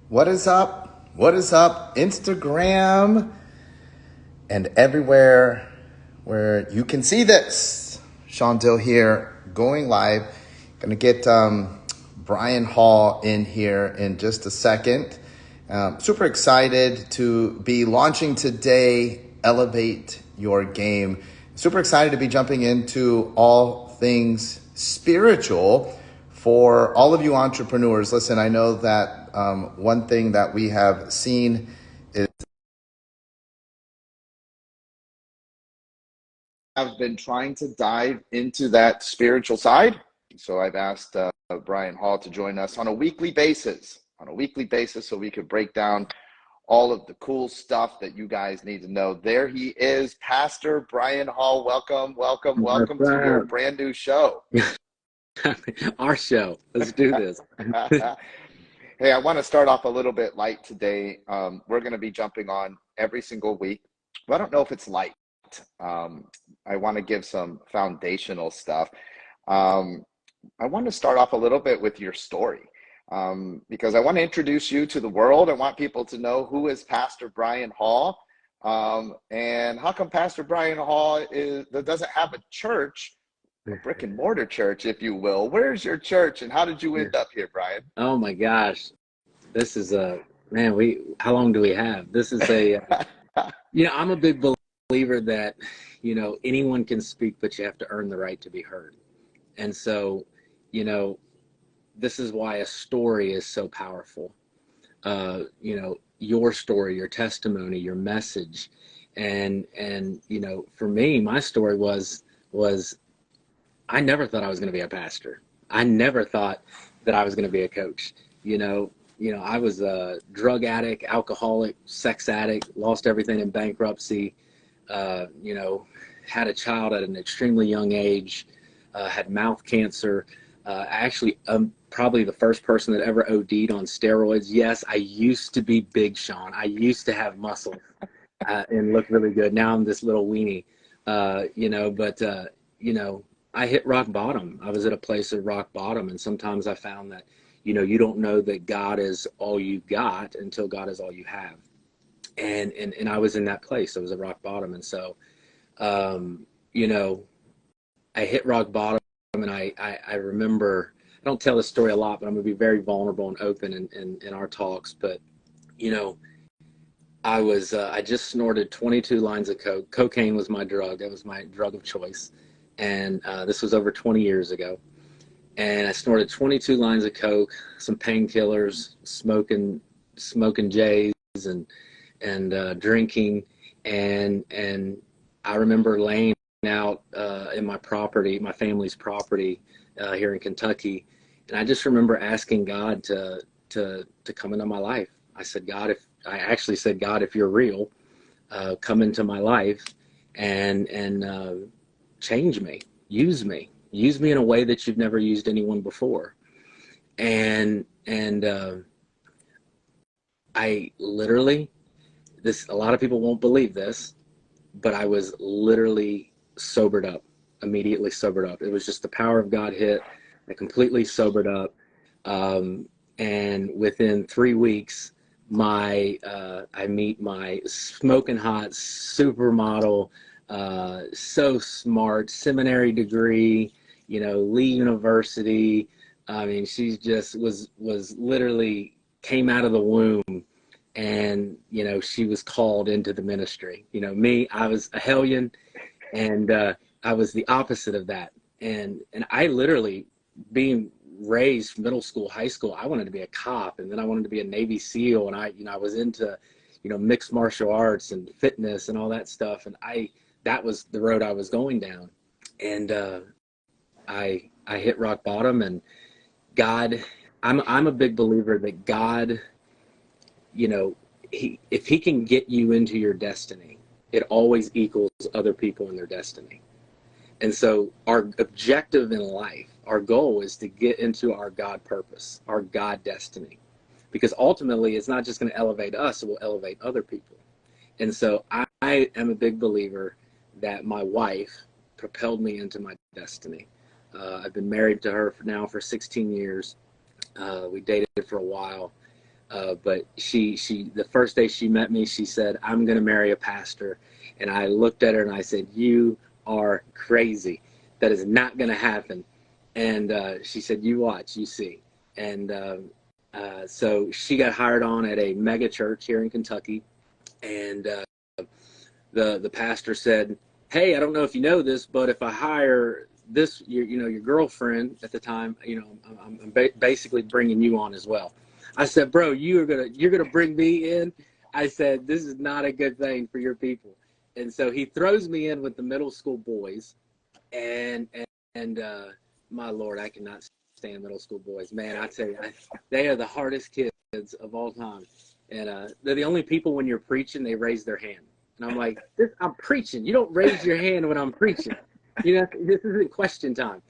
What is up? What is up? Instagram and everywhere where you can see this. Sean Dill here, going live. Gonna get Brian Hall in here in just a second. Super excited to be launching today, Elevate Your Game. Super excited to be jumping into all things spiritual for all of you entrepreneurs. Listen, I know that one thing that we have seen is I've been trying to dive into that spiritual side. So I've asked Brian Hall to join us on a weekly basis, so we could break down all of the cool stuff that you guys need to know. There he is, Pastor Brian Hall. Welcome, welcome, What's welcome to your brand new show. Our show. Let's do this. Hey, I want to start off a little bit light today. We're going to be jumping on every single week. Well, I don't know if it's light. I want to give some foundational stuff. I want to start off a little bit with your story because I want to introduce you to the world. I want people to know who is Pastor Brian Hall and how come Pastor Brian Hall doesn't have a church, a brick and mortar church, if you will. Where's your church and how did you end up here, Brian? Oh my gosh. This is man, how long do we have? This is I'm a big believer that, anyone can speak, but you have to earn the right to be heard. And so, this is why a story is so powerful. Your story, your testimony, your message. And for me, my story was I never thought I was going to be a pastor. I never thought that I was going to be a coach. I was a drug addict, alcoholic, sex addict, lost everything in bankruptcy, had a child at an extremely young age, had mouth cancer. Actually, probably the first person that ever OD'd on steroids. Yes, I used to be big, Sean. I used to have muscle and look really good. Now I'm this little weenie, I hit rock bottom. I was at a place of rock bottom. And sometimes I found that, you don't know that God is all you've got until God is all you have. And I was in that place. I was at rock bottom. And so, I hit rock bottom and I remember, I don't tell this story a lot, but I'm going to be very vulnerable and open in our talks. But, I just snorted 22 lines of coke. Cocaine was my drug. That was my drug of choice. And this was over 20 years ago. And I snorted 22 lines of coke, some painkillers, smoking J's and drinking. And I remember laying out in my property, my family's property here in Kentucky. And I just remember asking God to come into my life. I actually said, God, if you're real, come into my life and change me, use me in a way that you've never used anyone before. And I literally, a lot of people won't believe this, but I was literally immediately sobered up. It was just the power of God hit. I completely sobered up. And within 3 weeks, I meet my smoking hot supermodel, so smart, seminary degree, Lee University. I mean, she just was literally came out of the womb and, she was called into the ministry. Me, I was a hellion and I was the opposite of that. And I literally, being raised middle school, high school, I wanted to be a cop, and then I wanted to be a Navy SEAL, and I was into, mixed martial arts and fitness and all that stuff, and that was the road I was going down. And I hit rock bottom, and God, I'm a big believer that God, if he can get you into your destiny, it always equals other people in their destiny. And so our objective in life, our goal is to get into our God purpose, our God destiny, because ultimately it's not just going to elevate us, it will elevate other people. And so I am a big believer that my wife propelled me into my destiny. I've been married to her for 16 years. We dated for a while. But the first day she met me, she said, "I'm going to marry a pastor." And I looked at her and I said, "You are crazy. That is not going to happen." And she said, "You watch, you see." And so she got hired on at a mega church here in Kentucky. And the pastor said, "Hey, I don't know if you know this, but if I hire this, your girlfriend at the time, I'm basically bringing you on as well." I said, "Bro, you're gonna bring me in?" I said, "This is not a good thing for your people." And so he throws me in with the middle school boys, and my Lord, I cannot stand middle school boys. Man, I tell you, they are the hardest kids of all time. And they're the only people when you're preaching, they raise their hand. And I'm like, I'm preaching. You don't raise your hand when I'm preaching. This isn't question time.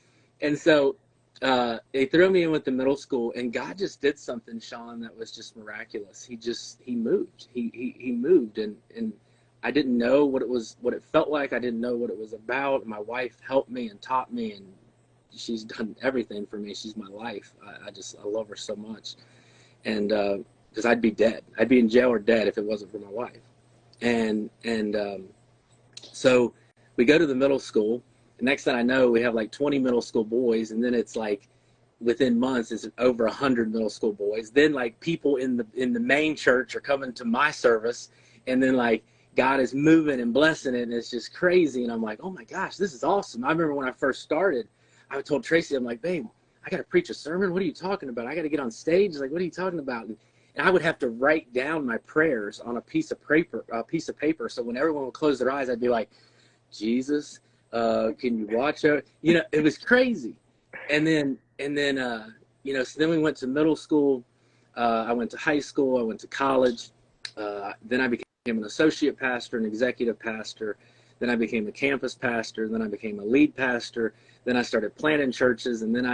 And so they threw me in with the middle school, and God just did something, Sean, that was just miraculous. He moved. He moved, and I didn't know what it felt like. I didn't know what it was about. My wife helped me and taught me, and she's done everything for me. She's my life. I love her so much. And because I'd be dead. I'd be in jail or dead if it wasn't for my wife. And so we go to the middle school. The next thing I know, we have like 20 middle school boys, and then it's like within months, it's over 100 middle school boys. Then like people in the main church are coming to my service, and then like God is moving and blessing it, and it's just crazy. And I'm like, oh my gosh, this is awesome. I remember when I first started, I told Tracy, I'm like, babe, I got to preach a sermon. What are you talking about? I got to get on stage. Like, what are you talking about? And I would have to write down my prayers on a piece of paper. So when everyone would close their eyes, I'd be like, Jesus, can you watch it? It was crazy. And then, so then we went to middle school. I went to high school. I went to college. Then I became an associate pastor, an executive pastor. Then I became a campus pastor. Then I became a lead pastor. Then I started planting churches. And then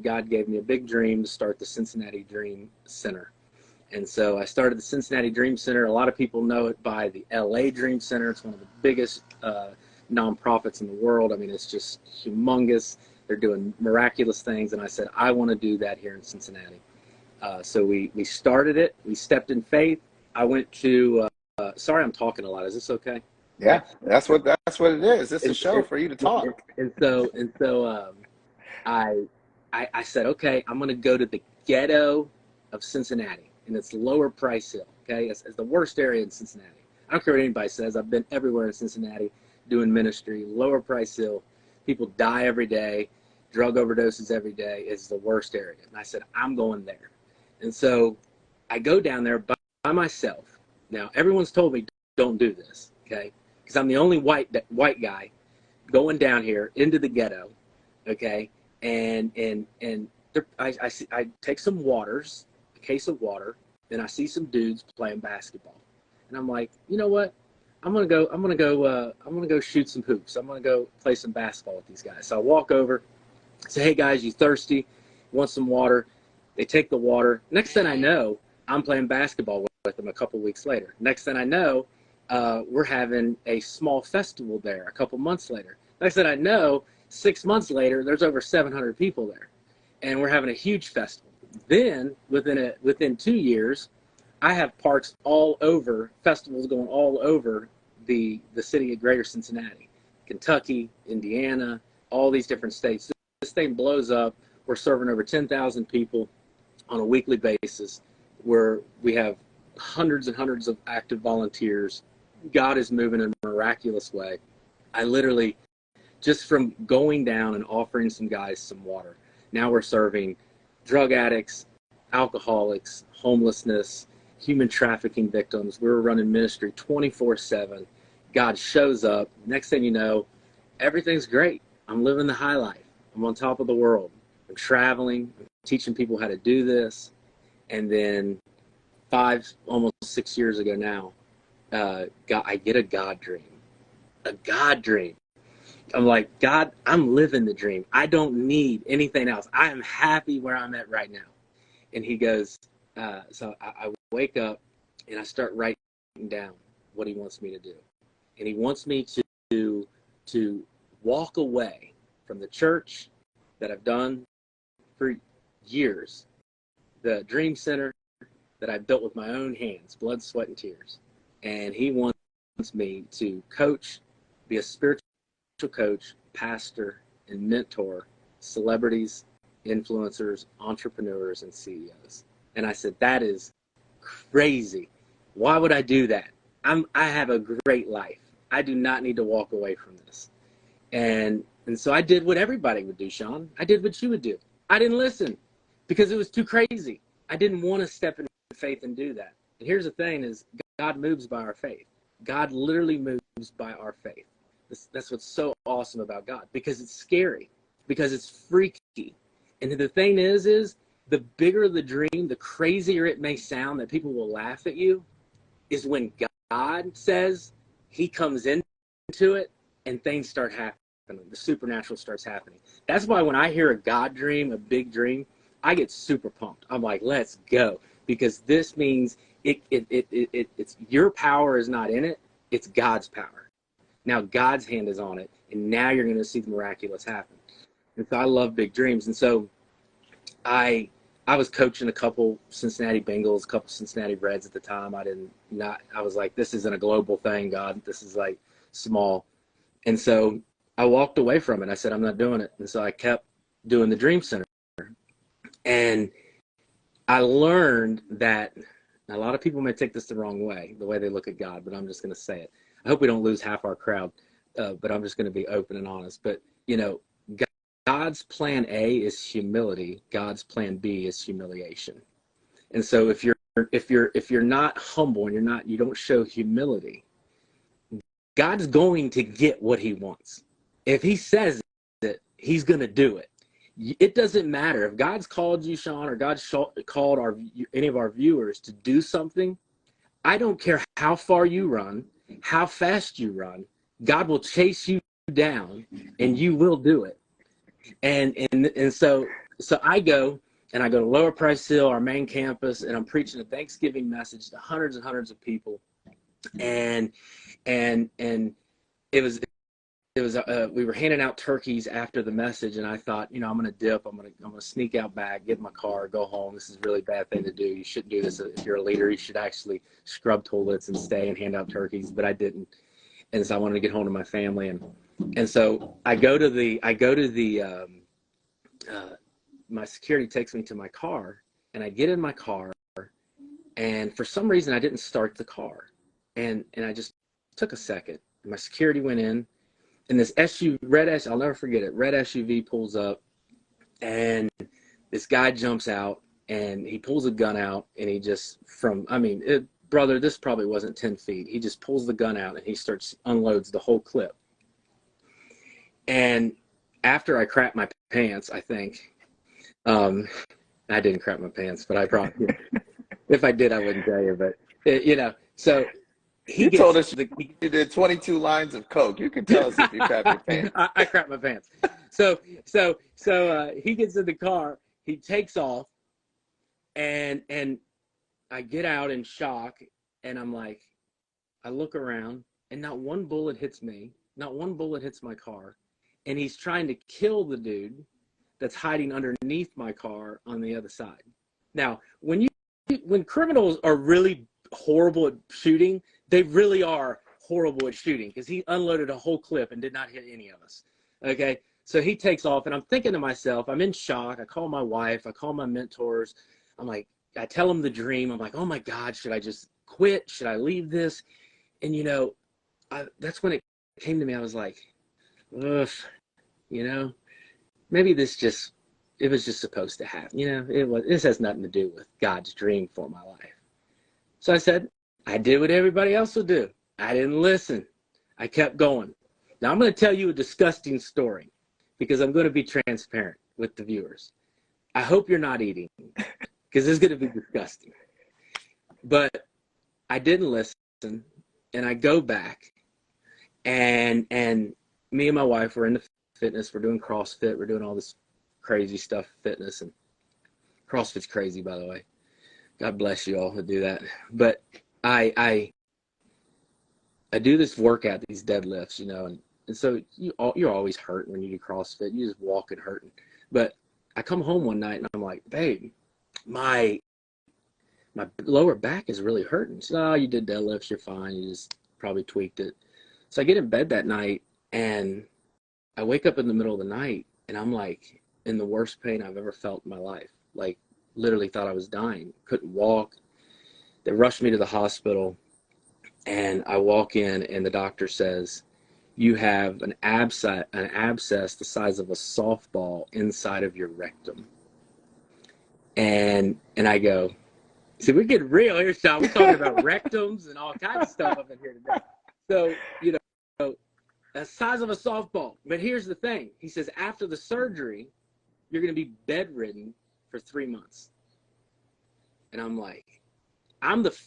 God gave me a big dream to start the Cincinnati Dream Center. And so I started the Cincinnati Dream Center. A lot of people know it by the LA Dream Center. It's one of the biggest nonprofits in the world. I mean, it's just humongous. They're doing miraculous things. And I said, I want to do that here in Cincinnati. So we started it. We stepped in faith. I went to, sorry, I'm talking a lot. Is this okay? Yeah, that's what it is. It's a show for you to talk. And so I said, okay, I'm going to go to the ghetto of Cincinnati, and it's Lower Price Hill. Okay, it's the worst area in Cincinnati. I don't care what anybody says. I've been everywhere in Cincinnati doing ministry. Lower Price Hill, people die every day, drug overdoses every day. It's the worst area. And I said, I'm going there. And so I go down there by myself. Now, everyone's told me don't do this, okay? Because I'm the only white guy going down here into the ghetto, okay? And I take some waters, a case of water, and I see some dudes playing basketball, and I'm like, you know what? I'm gonna go shoot some hoops. I'm gonna go play some basketball with these guys. So I walk over, say, hey guys, you thirsty? Want some water? They take the water. Next thing I know, I'm playing basketball with them a couple weeks later. Next thing I know, we're having a small festival there a couple months later. Next thing I know, 6 months later, there's over 700 people there, and we're having a huge festival. Then within 2 years, I have parks all over, festivals going all over the city of Greater Cincinnati, Kentucky, Indiana, all these different states. This thing blows up. We're serving over 10,000 people on a weekly basis, where we have hundreds and hundreds of active volunteers. God is moving in a miraculous way. I literally, just from going down and offering some guys some water, now we're serving drug addicts, alcoholics, homelessness, human trafficking victims. We're running ministry 24/7. God shows up. Next thing you know, everything's great. I'm living the high life. I'm on top of the world. I'm traveling. I'm teaching people how to do this. And then almost 6 years ago now, I get a God dream. A God dream. I'm like, God, I'm living the dream. I don't need anything else. I am happy where I'm at right now. And he goes, so I wake up and I start writing down what he wants me to do. And he wants me to walk away from the church that I've done for years, the Dream Center, that I built with my own hands, blood, sweat, and tears. And he wants me to coach, be a spiritual coach, pastor, and mentor celebrities, influencers, entrepreneurs, and CEOs. And I said, that is crazy. Why would I do that? I have a great life. I do not need to walk away from this. And so I did what everybody would do, Sean. I did what you would do. I didn't listen because it was too crazy. I didn't want to step in faith and do that. And here's the thing is God moves by our faith. God literally moves by our faith. That's what's so awesome about God, because it's scary, because it's freaky. And the thing is the bigger the dream, the crazier it may sound that people will laugh at you, is when God says he comes into it and things start happening. The supernatural starts happening. That's why when I hear a God dream, a big dream, I get super pumped. I'm like, let's go. Because this means it's your power is not in it. It's God's power. Now God's hand is on it. And now you're going to see the miraculous happen. And so I love big dreams. And so I was coaching a couple Cincinnati Bengals, a couple Cincinnati Reds at the time. I was like, this isn't a global thing, God. This is like small. And so I walked away from it. I said, I'm not doing it. And so I kept doing the Dream Center. And I learned that a lot of people may take this the wrong way, the way they look at God, but I'm just going to say it. I hope we don't lose half our crowd, but I'm just going to be open and honest. But, you know, God's plan A is humility. God's plan B is humiliation. And so if you're not humble and you don't show humility, God's going to get what he wants. If he says it, he's going to do it. It doesn't matter if God's called you, Sean, or God's called any of our viewers to do something. I don't care how far you run, how fast you run. God will chase you down, and you will do it. And so I go to Lower Price Hill, our main campus, and I'm preaching a Thanksgiving message to hundreds and hundreds of people, and it was we were handing out turkeys after the message, and I thought, I'm going to dip. I'm going to sneak out back, get in my car, go home. This is a really bad thing to do. You shouldn't do this. If you're a leader, you should actually scrub toilets and stay and hand out turkeys, but I didn't. And so I wanted to get home to my family. And so I go to the my security takes me to my car, and I get in my car, and for some reason I didn't start the car. And I just took a second. My security went in, and this I'll never forget it, red SUV pulls up, and this guy jumps out, and he pulls a gun out, and he just brother, this probably wasn't 10 feet. He just pulls the gun out, and he unloads the whole clip. And after I crapped my pants, I think, I didn't crap my pants, but I probably, if I did, I wouldn't tell you, but so you told us you did 22 lines of coke. You can tell us if you crap your pants. I crap my pants. So he gets in the car, he takes off, and I get out in shock, and I'm like, I look around, and not one bullet hits me, not one bullet hits my car, and he's trying to kill the dude that's hiding underneath my car on the other side. Now, when criminals are really horrible at shooting, they really are horrible at shooting, because he unloaded a whole clip and did not hit any of us. Okay, so he takes off, and I'm thinking to myself, I'm in shock. I call my wife, I call my mentors. I'm like, I tell them the dream. I'm like, oh my God, should I just quit? Should I leave this? And that's when it came to me. I was like, ugh, maybe it was just supposed to happen. This has nothing to do with God's dream for my life. So I said, I did what everybody else would do. I didn't listen. I kept going. Now I'm going to tell you a disgusting story, because I'm going to be transparent with the viewers. I hope you're not eating, because it's going to be disgusting. But I didn't listen, and I go back, and me and my wife were into fitness. We're doing CrossFit. We're doing all this crazy stuff, fitness, and CrossFit's crazy, by the way. God bless you all who do that. But I do this workout, these deadlifts, and so you're always hurting when you do CrossFit. You just walk and hurting. But I come home one night, and I'm like, babe, my my lower back is really hurting. She said, oh, you did deadlifts, you're fine. You just probably tweaked it. So I get in bed that night and I wake up in the middle of the night and I'm like in the worst pain I've ever felt in my life. Like literally thought I was dying. Couldn't walk. They rushed me to the hospital and I walk in and the doctor says, you have an abscess the size of a softball inside of your rectum. And I go, see, we're getting real here, Sean. We're talking about rectums and all kinds of stuff up in here today. So, you know, the size of a softball. But here's the thing. He says, after the surgery, you're going to be bedridden for 3 months. And I'm like, I'm the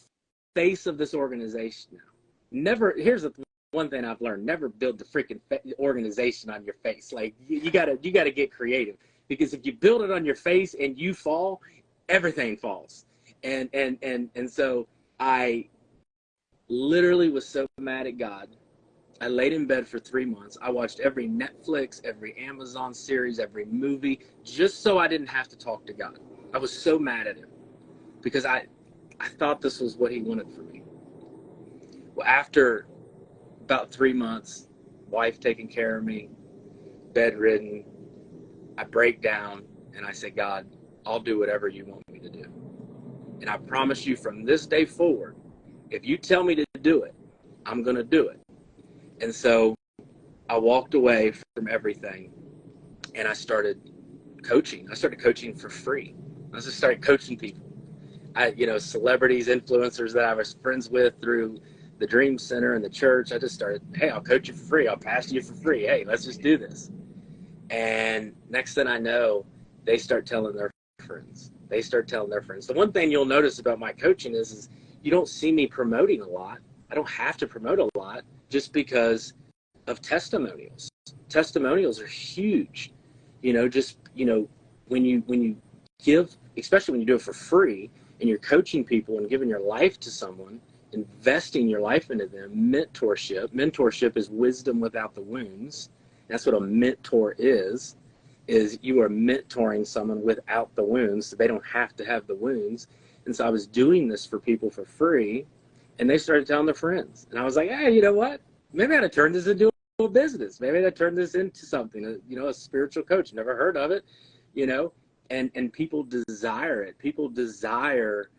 face of this organization now. Never, here's the one thing I've learned, never build the freaking organization on your face. Like you gotta get creative, because if you build it on your face and you fall, everything falls. And so I literally was so mad at God. I laid in bed for 3 months. I watched every Netflix, every Amazon series, every movie, just so I didn't have to talk to God. I was so mad at him because I thought this was what he wanted for me. Well, after about 3 months, wife taking care of me, bedridden, I break down and I say, God, I'll do whatever you want me to do. And I promise you from this day forward, if you tell me to do it, I'm going to do it. And so I walked away from everything and I started coaching. I started coaching for free. I just started coaching people. Celebrities, influencers that I was friends with through the Dream Center and the church. I just started, hey, I'll coach you for free. I'll pastor you for free. Hey, let's just do this. And next thing I know, they start telling their friends. They start telling their friends. The one thing you'll notice about my coaching is you don't see me promoting a lot. I don't have to promote a lot just because of testimonials. Testimonials are huge. When you give, especially when you do it for free and you're coaching people and giving your life to someone, investing your life into them, mentorship is wisdom without the wounds. That's what a mentor is you are mentoring someone without the wounds, so they don't have to have the wounds. And so I was doing this for people for free, and they started telling their friends. And I was like, hey, you know what? Maybe I ought to turn this into a business. Maybe I ought to turn this into something, a spiritual coach. Never heard of it, and people desire it. People desire,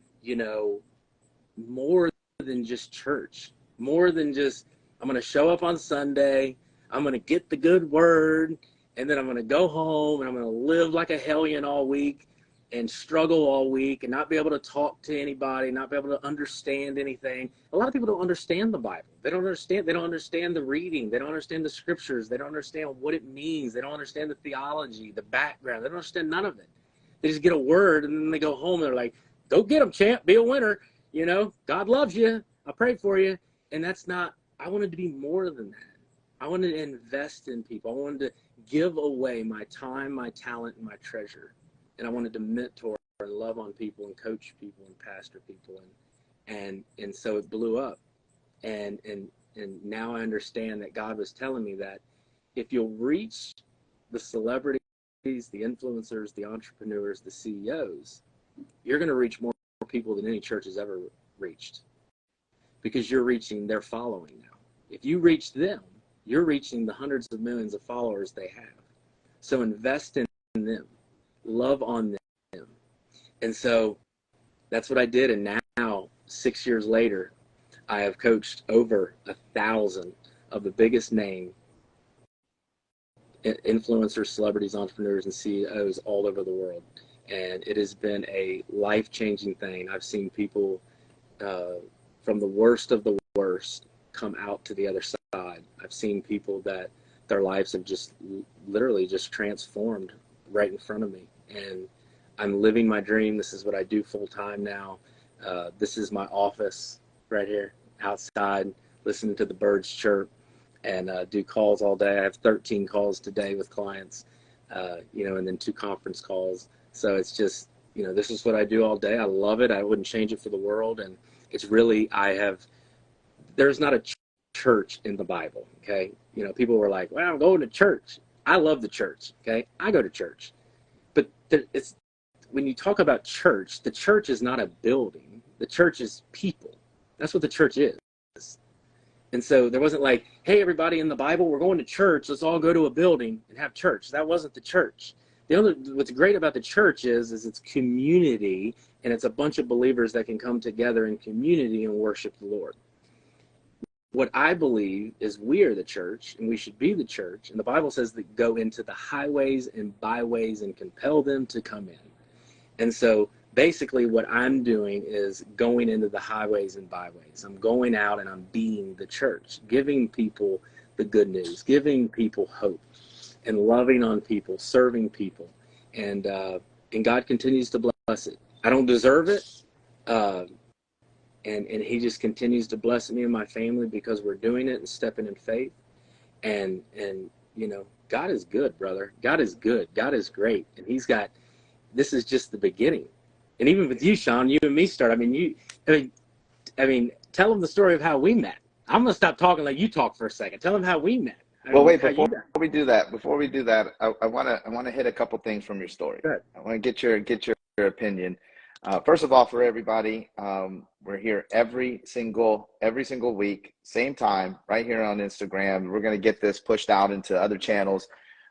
more than just church, more than just, I'm going to show up on Sunday, I'm going to get the good word, and then I'm going to go home and I'm going to live like a hellion all week and struggle all week and not be able to talk to anybody, not be able to understand anything. A lot of people don't understand the Bible. They don't understand the reading. They don't understand the scriptures. They don't understand what it means. They don't understand the theology, the background. They don't understand none of it. They just get a word and then they go home and they're like, go get them, champ, be a winner. God loves you. I prayed for you. And that's not, I wanted to be more than that. I wanted to invest in people. I wanted to give away my time, my talent, and my treasure. And I wanted to mentor and love on people and coach people and pastor people. And so it blew up. And now I understand that God was telling me that if you'll reach the celebrities, the influencers, the entrepreneurs, the CEOs, you're going to reach more people than any church has ever reached, because you're reaching their following now. If you reach them, you're reaching the hundreds of millions of followers they have. So invest in them, love on them. And so that's what I did. And now 6 years later, I have coached over 1,000 of the biggest name influencers, celebrities, entrepreneurs, and CEOs all over the world. And it has been a life-changing thing. I've seen people from the worst of the worst come out to the other side. I've seen people that their lives have just literally just transformed right in front of me. And I'm living my dream. This is what I do full time now. This is my office right here outside, listening to the birds chirp, and do calls all day. I have 13 calls today with clients, and then 2 conference calls. So it's just, this is what I do all day. I love it. I wouldn't change it for the world. And it's really, there's not a church in the Bible, okay? People were like, well, I'm going to church. I love the church, okay? I go to church. But when you talk about church, the church is not a building. The church is people. That's what the church is. And so there wasn't like, hey, everybody in the Bible, we're going to church. Let's all go to a building and have church. That wasn't the church. What's great about the church is it's community, and it's a bunch of believers that can come together in community and worship the Lord. What I believe is we are the church, and we should be the church. And the Bible says that go into the highways and byways and compel them to come in. And so basically what I'm doing is going into the highways and byways. I'm going out and I'm being the church, giving people the good news, giving people hope, and loving on people, serving people. And God continues to bless it. I don't deserve it. And he just continues to bless me and my family because we're doing it and stepping in faith. And you know, God is good, brother. God is good. God is great. And this is just the beginning. And even with you, Sean, you and me start. I mean, tell them the story of how we met. I'm gonna stop talking, like you talk for a second. Tell them how we met. Well, wait, before we do that, I wanna hit a couple things from your story. Good. I wanna get your opinion. First of all, for everybody, we're here every single week, same time, right here on Instagram. We're gonna get this pushed out into other channels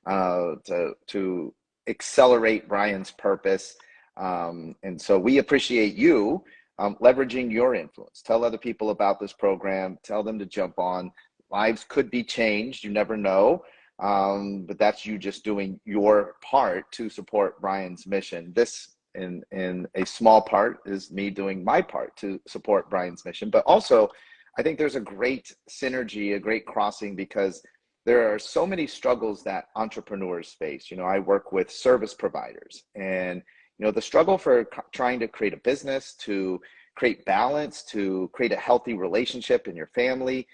to accelerate Brian's purpose. And so we appreciate you leveraging your influence. Tell other people about this program. Tell them to jump on. Lives could be changed. You never know. But that's you just doing your part to support Brian's mission. This, in a small part, is me doing my part to support Brian's mission. But also, I think there's a great synergy, a great crossing, because there are so many struggles that entrepreneurs face. You know, I work with service providers, and you know, the struggle for trying to create a business, to create balance, to create a healthy relationship in your family,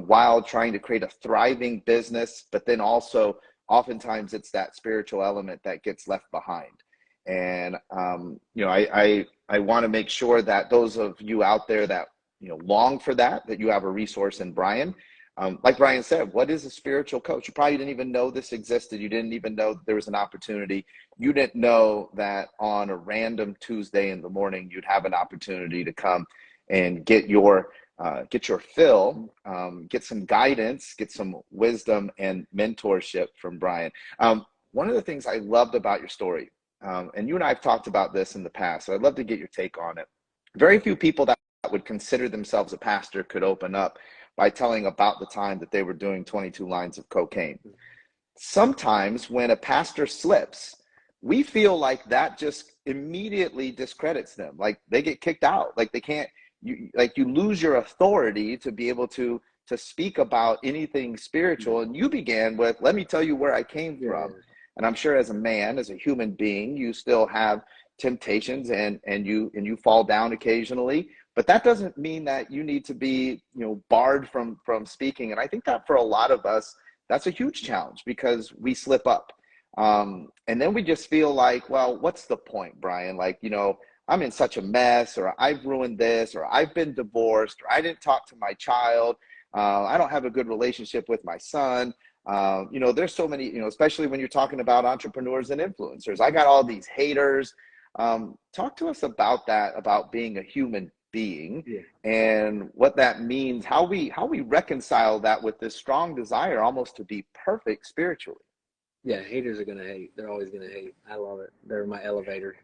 while trying to create a thriving business. But then also, oftentimes it's that spiritual element that gets left behind. And, you know, I want to make sure that those of you out there that, you know, long for that you have a resource in Brian. Like Brian said, what is a spiritual coach? You probably didn't even know this existed. You didn't even know there was an opportunity. You didn't know that on a random Tuesday in the morning, you'd have an opportunity to come and get your fill, get some guidance, get some wisdom and mentorship from Brian. One of the things I loved about your story, and you and I have talked about this in the past, so I'd love to get your take on it. Very few people that would consider themselves a pastor could open up by telling about the time that they were doing 22 lines of cocaine. Sometimes when a pastor slips, we feel like that just immediately discredits them. Like they get kicked out. Like they can't, you lose your authority to be able to speak about anything spiritual. And you began with, let me tell you where I came from. And I'm sure as a man, as a human being, you still have temptations and you fall down occasionally. But that doesn't mean that you need to be, you know, barred from speaking. And I think that for a lot of us, that's a huge challenge because we slip up. And then we just feel like, well, what's the point, Brian? Like, you know, I'm in such a mess, or I've ruined this, or I've been divorced, or I didn't talk to my child. I don't have a good relationship with my son. You know, there's so many, you know, especially when you're talking about entrepreneurs and influencers. I got all these haters. Talk to us about that, about being a human being, and what that means, how we reconcile that with this strong desire almost to be perfect spiritually. Yeah, haters are gonna hate. They're always gonna hate. I love it. They're my elevator.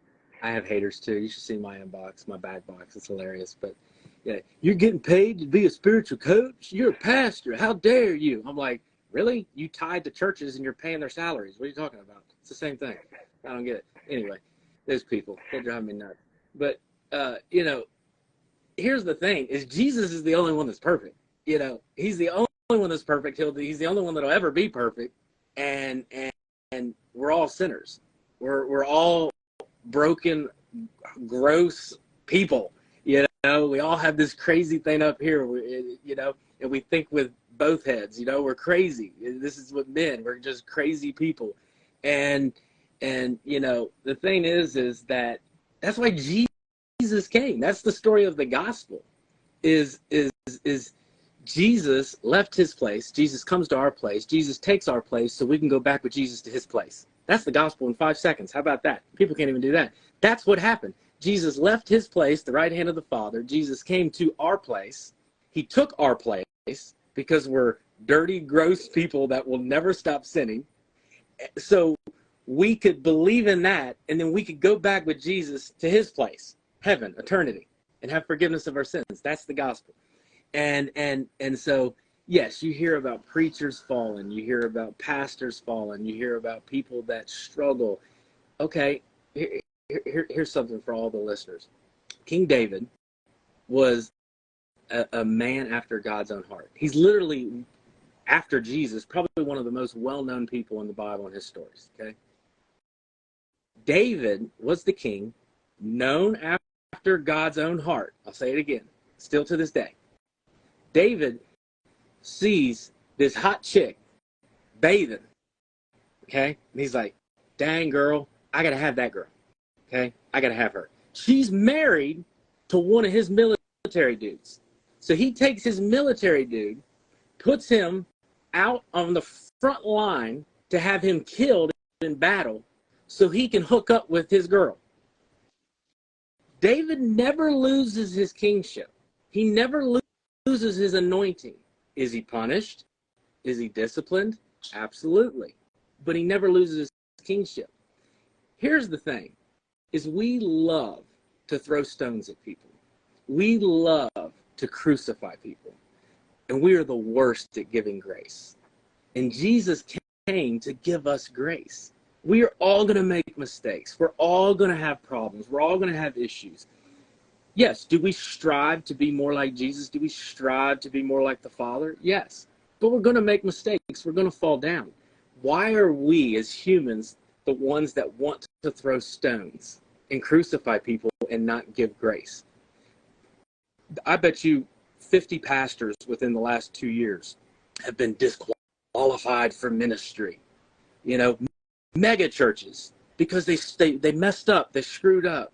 I have haters too. You should see my inbox, my bad box. It's hilarious. But yeah, you're getting paid to be a spiritual coach? You're a pastor. How dare you? I'm like, really? You tied to churches and you're paying their salaries. What are you talking about? It's the same thing. I don't get it. Anyway, those people, they drive me nuts. But you know, here's the thing: is Jesus is the only one that's perfect. You know, he's the only one that's perfect. He's the only one that'll ever be perfect. And we're all sinners. We're all broken, gross people. You know, we all have this crazy thing up here. You know, and we think with both heads. You know, we're crazy. This is what men. We're just crazy people. And you know, the thing is that that's why Jesus came. That's the story of the gospel. Is Jesus left his place. Jesus comes to our place. Jesus takes our place so we can go back with Jesus to his place. That's the gospel in 5 seconds. How about that? People can't even do that. That's what happened. Jesus left his place, the right hand of the Father. Jesus came to our place. He took our place because we're dirty, gross people that will never stop sinning. So we could believe in that, and then we could go back with Jesus to his place, heaven, eternity, and have forgiveness of our sins. That's the gospel. And so, yes, you hear about preachers falling, you hear about pastors falling, you hear about people that struggle. Okay, here's something for all the listeners. King David was a man after God's own heart. He's literally, after Jesus, probably one of the most well-known people in the Bible and his stories, okay? David was the king, known after God's own heart. I'll say it again, still to this day. David sees this hot chick bathing, okay? And he's like, dang, girl, I got to have that girl, okay? I got to have her. She's married to one of his military dudes. So he takes his military dude, puts him out on the front line to have him killed in battle so he can hook up with his girl. David never loses his kingship. He never loses his anointing. Is he punished? Is he disciplined? Absolutely. But he never loses his kingship. Here's the thing, is we love to throw stones at people. We love to crucify people. And we are the worst at giving grace. And Jesus came to give us grace. We are all going to make mistakes. We're all going to have problems. We're all going to have issues. Yes, do we strive to be more like Jesus? Do we strive to be more like the Father? Yes. But we're going to make mistakes. We're going to fall down. Why are we as humans the ones that want to throw stones and crucify people and not give grace? I bet you 50 pastors within the last 2 years have been disqualified for ministry. You know, mega churches, because they messed up, they screwed up.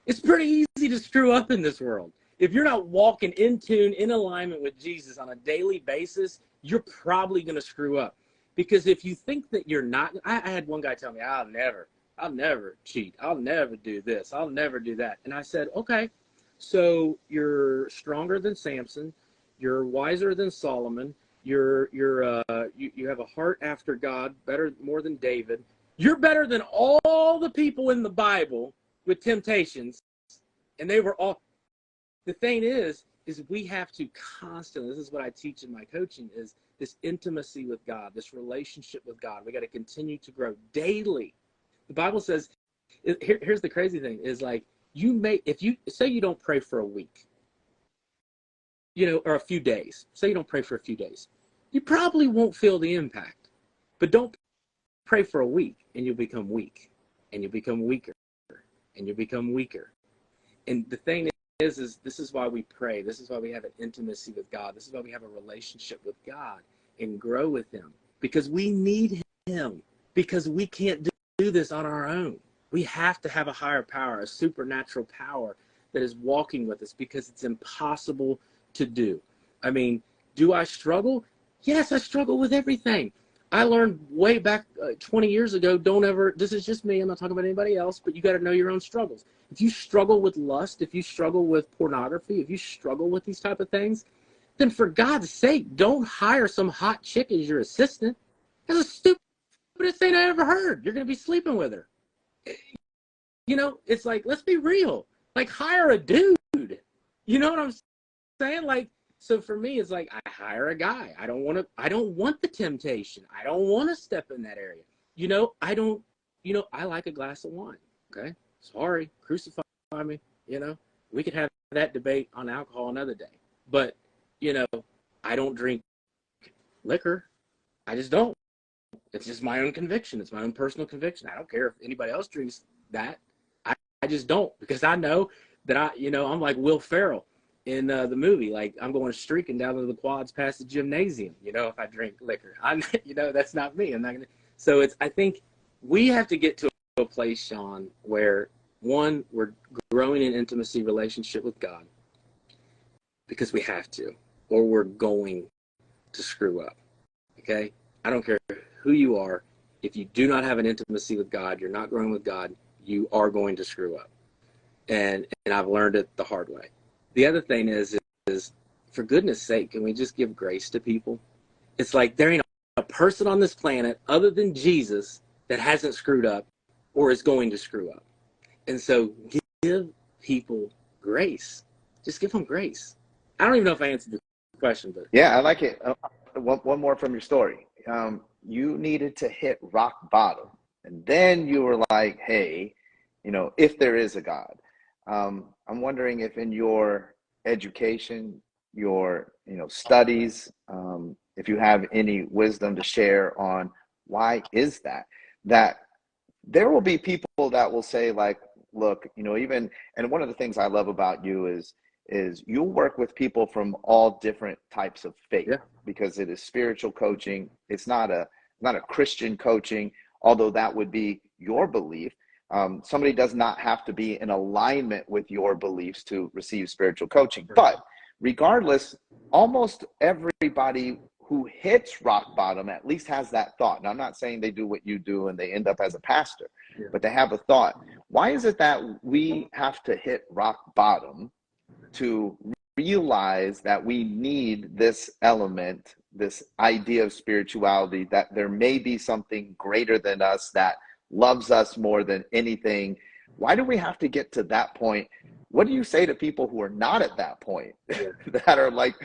It's pretty easy to screw up in this world. If you're not walking in tune, in alignment with Jesus on a daily basis, you're probably going to screw up. Because if you think that you're not, I had one guy tell me, I'll never cheat. I'll never do this. I'll never do that. And I said, okay, so you're stronger than Samson. You're wiser than Solomon. You have a heart after God, more than David. You're better than all the people in the Bible with temptations. And they were all, the thing is we have to constantly, this is what I teach in my coaching, is this intimacy with God, this relationship with God. We got to continue to grow daily. The Bible says, here's the crazy thing, is like, if you say you don't pray for a week, or a few days, say you don't pray for a few days, you probably won't feel the impact. But don't pray for a week and you'll become weak, and you'll become weaker, and you'll become weaker. And the thing is this is why we pray. This is why we have an intimacy with God. This is why we have a relationship with God and grow with him, because we need him, because we can't do this on our own. We have to have a higher power, a supernatural power that is walking with us, because it's impossible to do. I mean, do I struggle? Yes, I struggle with everything. I learned way back 20 years ago, this is just me, I'm not talking about anybody else, but you got to know your own struggles. If you struggle with lust, if you struggle with pornography, if you struggle with these type of things, then for God's sake, don't hire some hot chick as your assistant. That's the stupidest thing I ever heard. You're going to be sleeping with her. It's like, let's be real. Like, hire a dude. You know what I'm saying? Like, so for me, it's like, I hire a guy. I don't want the temptation. I don't want to step in that area. I like a glass of wine. Okay. Sorry. Crucify me. We could have that debate on alcohol another day, but I don't drink liquor. I just don't. It's just my own conviction. It's my own personal conviction. I don't care if anybody else drinks that. I just don't, because I know that I'm like Will Ferrell in the movie. Like, I'm going streaking down to the quads past the gymnasium, if I drink liquor. That's not me. I'm not going to. So I think we have to get to a place, Sean, where one, we're growing in intimacy relationship with God, because we have to, or we're going to screw up. Okay. I don't care who you are. If you do not have an intimacy with God, you're not growing with God, you are going to screw up. And I've learned it the hard way. The other thing is for goodness sake, can we just give grace to people? It's like there ain't a person on this planet other than Jesus that hasn't screwed up or is going to screw up. And so give people grace. Just give them grace. I don't even know if I answered the question, but yeah, I like it. One more from your story. You needed to hit rock bottom, and then you were like, hey, you know, if there is a God. I'm wondering if in your education, your, you know, studies, if you have any wisdom to share on why is that there will be people that will say like, look, you know, even, and one of the things I love about you is you'll work with people from all different types of faith, yeah, because it is spiritual coaching. It's not a Christian coaching, although that would be your belief. Somebody does not have to be in alignment with your beliefs to receive spiritual coaching. But regardless, almost everybody who hits rock bottom at least has that thought. And I'm not saying they do what you do and they end up as a pastor, but they have a thought. Why is it that we have to hit rock bottom to realize that we need this element, this idea of spirituality, that there may be something greater than us that loves us more than anything? Why do we have to get to that point? What do you say to people who are not at that point, that are like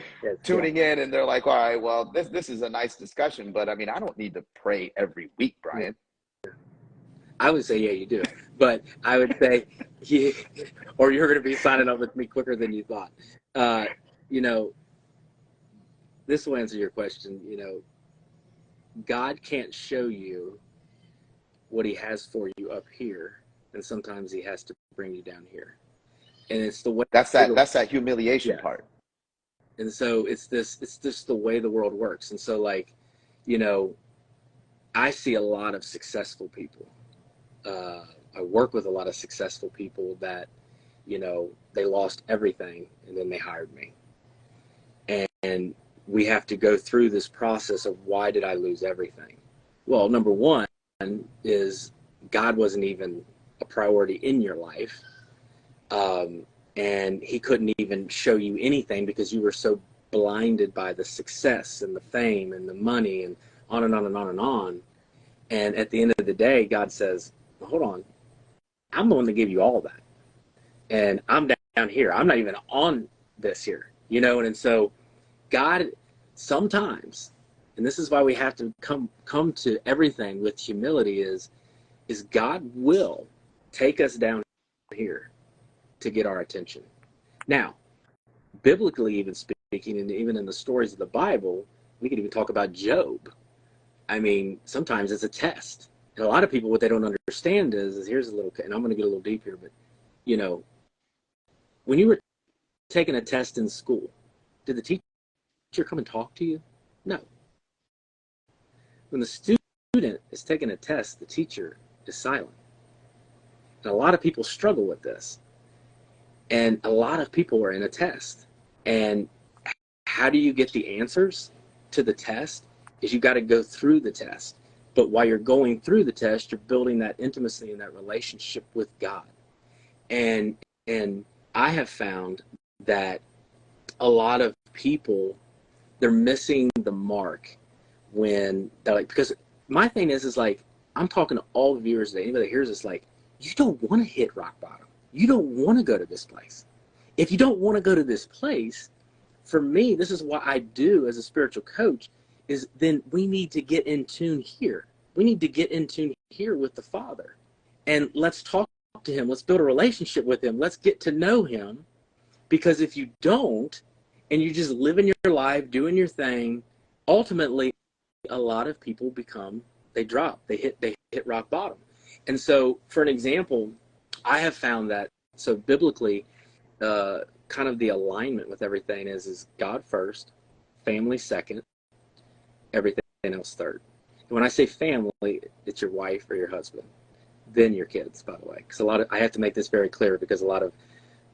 tuning in and they're like, all right, well, this is a nice discussion, but I mean, I don't need to pray every week, Brian. I would say, yeah, you do. But I would say, or you're going to be signing up with me quicker than you thought. You know, this will answer your question. You know, God can't show you what he has for you up here, and sometimes he has to bring you down here. And it's the way that's that humiliation part. And so it's just the way the world works. And so, like, you know, I see a lot of successful people. I work with a lot of successful people that, you know, they lost everything and then they hired me. And we have to go through this process of, why did I lose everything? Well, number one is God wasn't even a priority in your life. And he couldn't even show you anything because you were so blinded by the success and the fame and the money and on and on and on and on. And at the end of the day, God says, well, hold on, I'm the one that gave you all that. And I'm down here. I'm not even on this here, you know? And so God sometimes, and this is why we have to come to everything with humility, is God will take us down here to get our attention. Now, biblically even speaking, and even in the stories of the Bible, we can even talk about Job. I mean, sometimes it's a test. And a lot of people, what they don't understand is here's a little, and I'm going to get a little deep here, but, you know, when you were taking a test in school, did the teacher come and talk to you? No. When the student is taking a test, the teacher is silent. And a lot of people struggle with this. And a lot of people are in a test. And how do you get the answers to the test? Is you got to go through the test. But while you're going through the test, you're building that intimacy and that relationship with God. And I have found that a lot of people, they're missing the mark when they're like, because my thing is like, I'm talking to all the viewers today, anybody that hears this, like, you don't want to hit rock bottom. You don't want to go to this place. If you don't want to go to this place, for me, this is what I do as a spiritual coach, is then we need to get in tune here. We need to get in tune here with the Father. And let's talk to him. Let's build a relationship with him. Let's get to know him. Because if you don't, and you're just living your life, doing your thing, ultimately, a lot of people they drop. They hit rock bottom. And so, for an example, I have found that, so biblically, kind of the alignment with everything is God first, family second, everything else third. And when I say family, it's your wife or your husband, then your kids, by the way. Because I have to make this very clear, because a lot of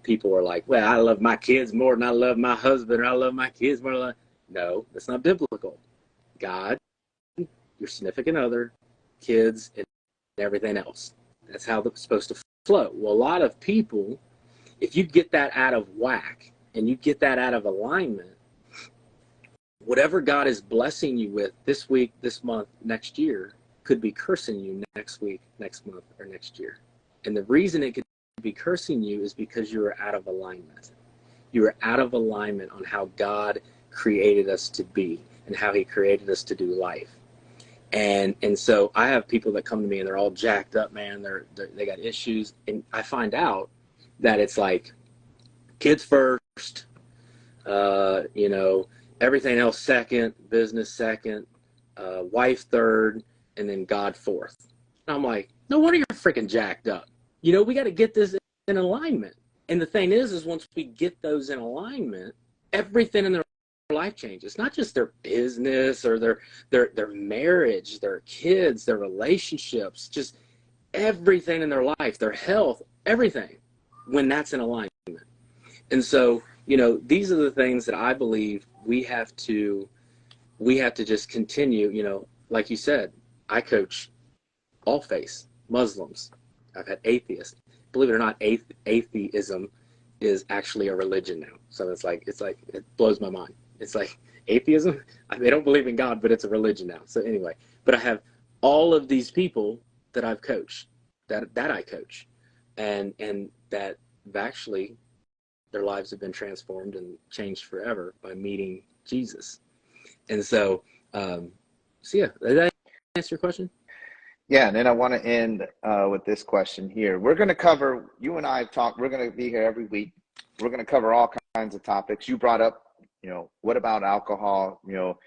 people are like, well, I love my kids more than I love my husband, or I love my kids more than no, that's not biblical. God, your significant other, kids, and everything else. That's how it's supposed to flow. Well, a lot of people, if you get that out of whack and you get that out of alignment, whatever God is blessing you with this week, this month, next year, could be cursing you next week, next month, or next year. And the reason it could be cursing you is because you are out of alignment. You are out of alignment on how God created us to be and how he created us to do life. And so I have people that come to me and they're all jacked up, man. They got issues. And I find out that it's like kids first, you know, everything else second, business second, wife third, and then God fourth. And I'm like, no wonder you're freaking jacked up. You know, we got to get this in alignment. And the thing is once we get those in alignment, everything in their life changes. Not just their business or their marriage, their kids, their relationships, just everything in their life, their health, everything, when that's in alignment. And so, you know, these are the things that I believe we have to just continue. You know, like you said, I coach all faiths, Muslims. I've had atheists. Believe it or not, atheism is actually a religion now. So it's like it blows my mind. It's like atheism. They don't believe in God, but it's a religion now. So anyway, but I have all of these people that I've coached, that I coach, and that have actually their lives have been transformed and changed forever by meeting Jesus. And so, so yeah, did that answer your question? Yeah, and then I want to end with this question here. We're going to cover, you and I have talked, we're going to be here every week. We're going to cover all kinds of topics. You brought up, you know, what about alcohol? You know,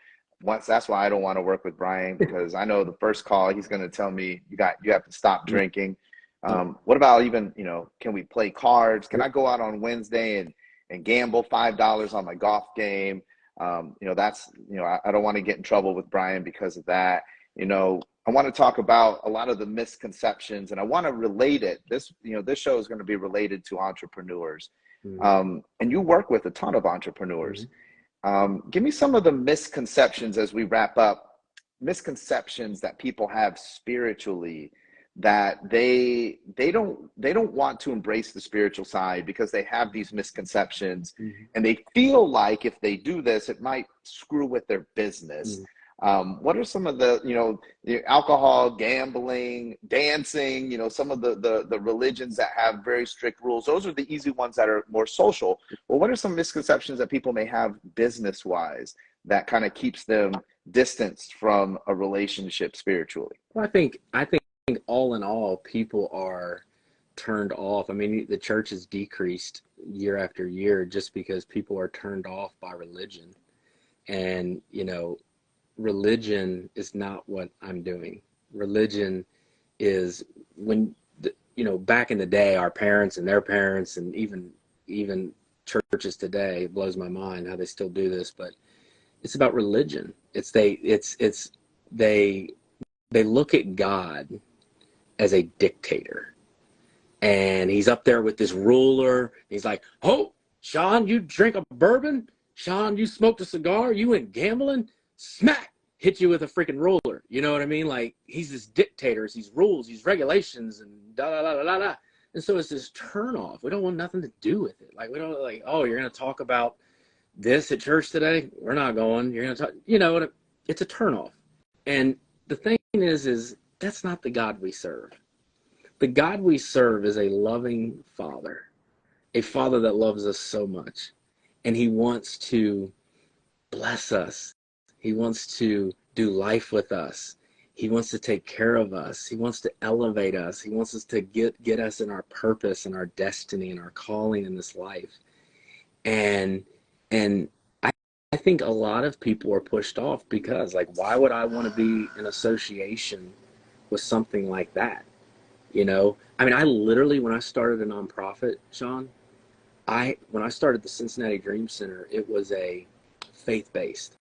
that's why I don't want to work with Brian, because I know the first call, he's going to tell me you have to stop drinking. What about even, you know, can we play cards? Can I go out on Wednesday and gamble $5 on my golf game? You know, that's, you know, I don't want to get in trouble with Brian because of that. You know, I want to talk about a lot of the misconceptions, and I want to relate it. This show is going to be related to entrepreneurs. And you work with a ton of entrepreneurs. Give me some of the misconceptions as we wrap up, misconceptions that people have spiritually, that they don't want to embrace the spiritual side because they have these misconceptions, and they feel like if they do this, it might screw with their business. What are some of the, you know, the alcohol, gambling, dancing, you know, some of the religions that have very strict rules? Those are the easy ones that are more social. Well, what are some misconceptions that people may have business-wise that kind of keeps them distanced from a relationship spiritually? Well, I think all in all, people are turned off. I mean, the church has decreased year after year just because people are turned off by religion. And, you know, religion is not what I'm doing. Religion is when, you know, back in the day, our parents and their parents, and even churches today, it blows my mind how they still do this, but it's about religion. They look at God as a dictator, and he's up there with this ruler. He's like, oh, Sean, you drink a bourbon? Sean, you smoked a cigar? You went gambling? Smack, hit you with a freaking ruler. You know what I mean? Like, he's this dictator, these rules, these regulations, and da da da da da. And so it's this turn off. We don't want nothing to do with it. Like, we don't, like, oh, you're going to talk about this at church today? We're not going. You're going to talk, you know, it's a turn off. And the thing is that's not the God we serve. The God we serve is a loving Father, a Father that loves us so much. And he wants to bless us. He wants to do life with us. He wants to take care of us. He wants to elevate us. He wants us to get us in our purpose and our destiny and our calling in this life. And I think a lot of people are pushed off because, like, why would I want to be in association with something like that? You know, I mean, I literally, when I started a nonprofit, Sean, when I started the Cincinnati Dream Center, it was a faith-based.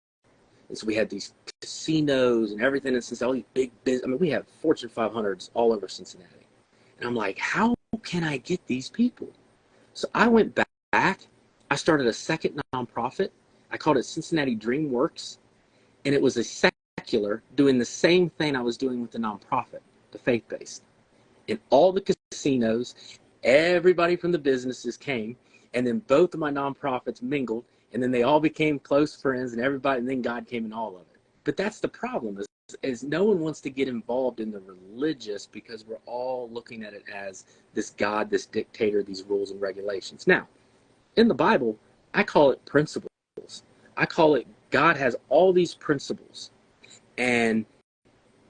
And so we had these casinos and everything in Cincinnati, all these big business. I mean, we have Fortune 500s all over Cincinnati. And I'm like, how can I get these people? So I went back. I started a second nonprofit. I called it Cincinnati Dream Works. And it was a secular doing the same thing I was doing with the nonprofit, the faith-based. In all the casinos, everybody from the businesses came, and then both of my nonprofits mingled, and then they all became close friends, and everybody, and then God came in all of it. But that's the problem, is no one wants to get involved in the religious because we're all looking at it as this God, this dictator, these rules and regulations. Now, in the Bible, I call it principles. I call it God has all these principles. And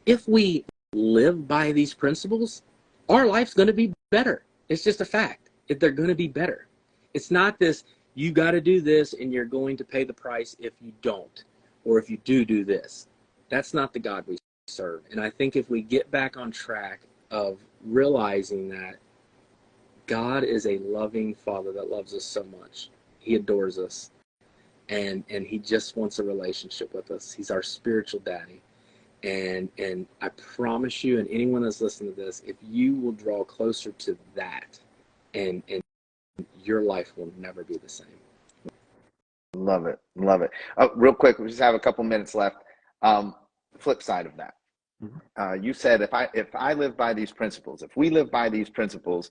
if we live by these principles, our life's going to be better. It's just a fact. They're going to be better. It's not this, you got to do this and you're going to pay the price if you don't, or if you do this. That's not the God we serve. And I think if we get back on track of realizing that God is a loving Father that loves us so much. He adores us. And he just wants a relationship with us. He's our spiritual daddy. And I promise you, and anyone that's listening to this, if you will draw closer to that, and your life will never be the same. Love it. Love it. Real quick, we just have a couple minutes left. Flip side of that. You said, if I live by these principles, if we live by these principles,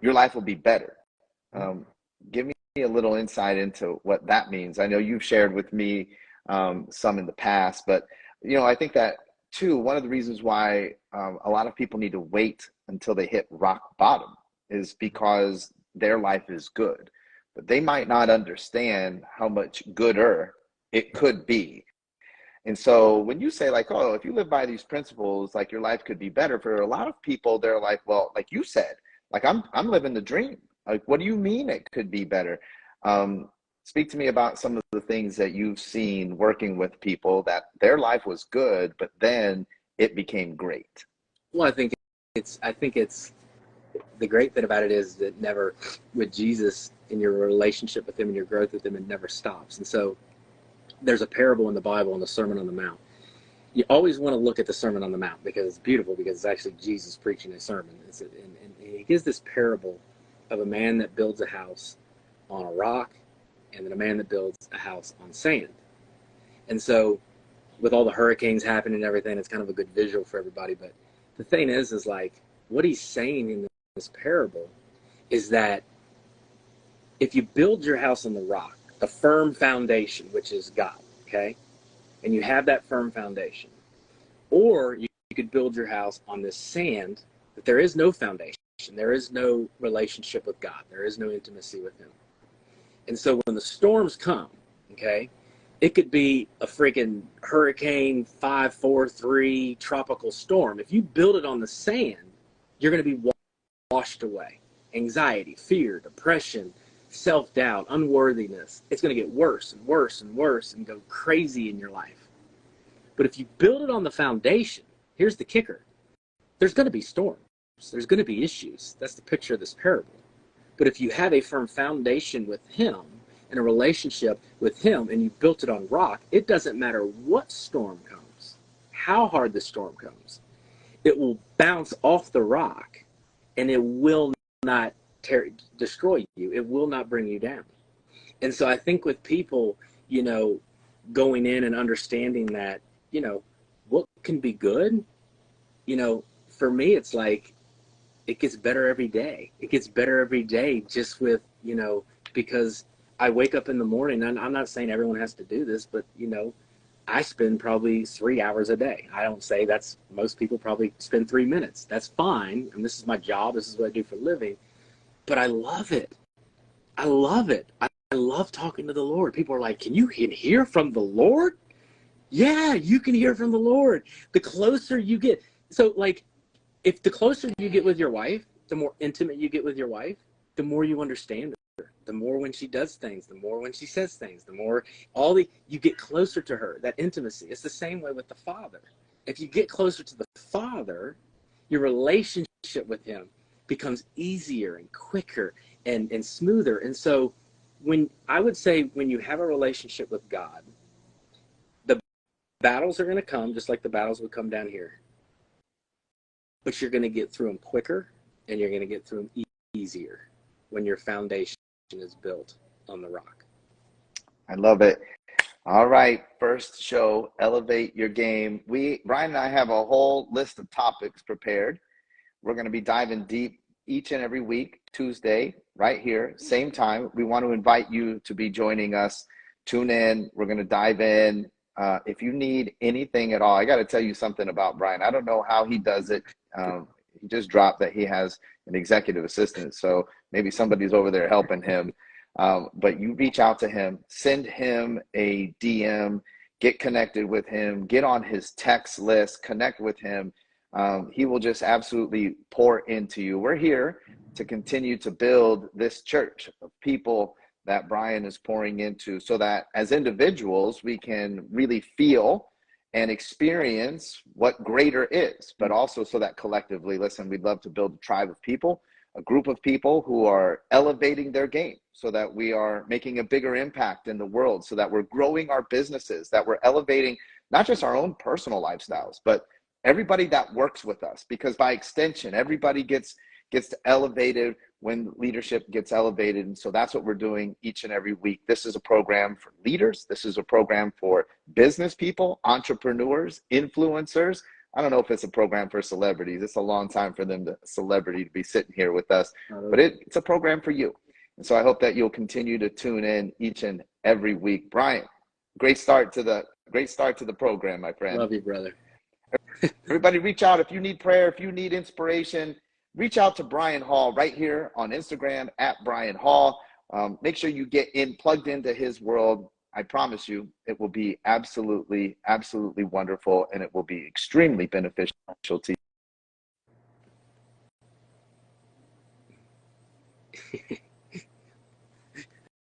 your life will be better. Give me a little insight into what that means. I know you've shared with me some in the past, but I think that too, one of the reasons why a lot of people need to wait until they hit rock bottom is because their life is good, but they might not understand how much gooder it could be. And so when you say like, oh, if you live by these principles, like your life could be better, for a lot of people, they're like, well, like you said, like I'm living the dream. Like, what do you mean it could be better? Speak to me about some of the things that you've seen working with people that their life was good, but then it became great. Well, I think it's the great thing about it is that never, with Jesus, in your relationship with him and your growth with him, it never stops. And so there's a parable in the Bible on the Sermon on the Mount. You always want to look at the Sermon on the Mount because it's beautiful, because it's actually Jesus preaching a sermon. And he gives this parable of a man that builds a house on a rock, and then a man that builds a house on sand. And so with all the hurricanes happening and everything, it's kind of a good visual for everybody. But the thing is like, what he's saying in this parable is that if you build your house on the rock, a firm foundation, which is God, okay? And you have that firm foundation. Or you could build your house on this sand, but there is no foundation. There is no relationship with God. There is no intimacy with him. And so when the storms come, okay, it could be a freaking hurricane 543 tropical storm. If you build it on the sand, you're going to be washed away. Anxiety, fear, depression, self-doubt, unworthiness. It's going to get worse and worse and worse and go crazy in your life. But if you build it on the foundation, here's the kicker. There's going to be storms. There's going to be issues. That's the picture of this parable. But if you have a firm foundation with him and a relationship with him, and you built it on rock, it doesn't matter what storm comes, how hard the storm comes. It will bounce off the rock, and it will not destroy you. It will not bring you down. And so I think with people, going in and understanding that, what can be good, for me, it's like, it gets better every day. It gets better every day just with, because I wake up in the morning, and I'm not saying everyone has to do this, but, I spend probably 3 hours a day. I don't say that's, most people probably spend 3 minutes. That's fine. And this is my job. This is what I do for a living. But I love it. I love it. I love talking to the Lord. People are like, can you hear from the Lord? Yeah, you can hear from the Lord. The closer you get. So like, if the closer you get with your wife, the more intimate you get with your wife, the more you understand her. The more when she does things, the more when she says things, the more you get closer to her, that intimacy. It's the same way with the Father. If you get closer to the Father, your relationship with him becomes easier and quicker and smoother. And so when you have a relationship with God, the battles are going to come just like the battles would come down here. But you're going to get through them quicker, and you're going to get through them easier when your foundation is built on the rock. I love it. All right, first show, elevate your game. Brian and I have a whole list of topics prepared. We're going to be diving deep each and every week, Tuesday, right here, same time. We want to invite you to be joining us. Tune in. We're going to dive in. If you need anything at all, I got to tell you something about Brian. I don't know how he does it. He just dropped that he has an executive assistant. So maybe somebody's over there helping him. But you reach out to him, send him a DM, get connected with him, get on his text list, connect with him. He will just absolutely pour into you. We're here to continue to build this church of people that Brian is pouring into, so that as individuals, we can really feel and experience what greater is, but also so that collectively, listen, we'd love to build a tribe of people, a group of people who are elevating their game, so that we are making a bigger impact in the world, so that we're growing our businesses, that we're elevating not just our own personal lifestyles, but everybody that works with us, because by extension, everybody gets elevated when leadership gets elevated. And so that's what we're doing each and every week. This is a program for leaders. This is a program for business people, entrepreneurs, influencers. I don't know if it's a program for celebrities. It's a long time for them, celebrity, to be sitting here with us, but it's a program for you. And so I hope that you'll continue to tune in each and every week. Brian, great start to the program, my friend. Love you, brother. Everybody reach out if you need prayer, if you need inspiration. Reach out to Brian Hall right here on Instagram at Brian Hall. Make sure you get plugged into his world. I promise you, it will be absolutely, absolutely wonderful, and it will be extremely beneficial to you.